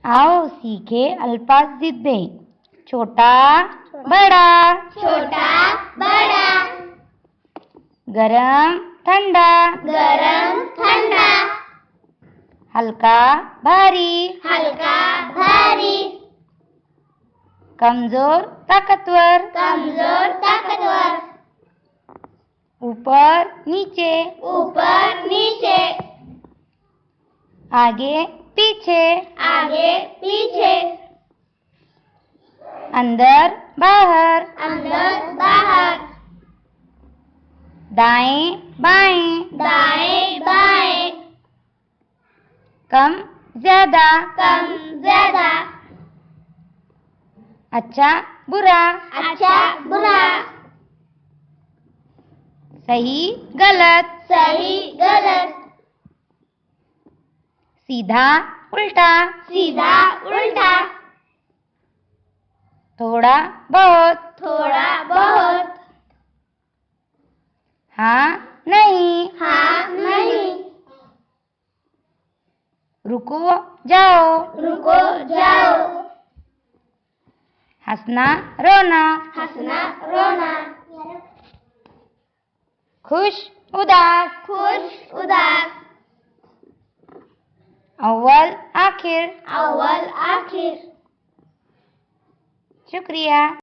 आओ सीखे अल्पाज जिद्दे। छोटा बड़ा, छोटा बड़ा, गरम ठंडा, गरम ठंडा, हल्का भारी, हल्का भारी, कमजोर ताकतवर, कमजोर ताकतवर, ऊपर नीचे, ऊपर नीचे, आगे पीछे, आगे पीछे, अंदर बाहर, अंदर बाहर, दाएं बाएं, दाएं बाएं, कम ज्यादा, कम ज्यादा, अच्छा बुरा, अच्छा बुरा, सही गलत, सही गलत, सीधा उल्टा, सीधा उल्टा, थोड़ा बहुत, थोड़ा बहुत, हाँ नहीं, हाँ नहीं, रुको जाओ, रुको जाओ, हंसना रोना, हंसना रोना, खुश उदास, खुश उदास, अव्वल आखिर। अव्वल आखिर। शुक्रिया।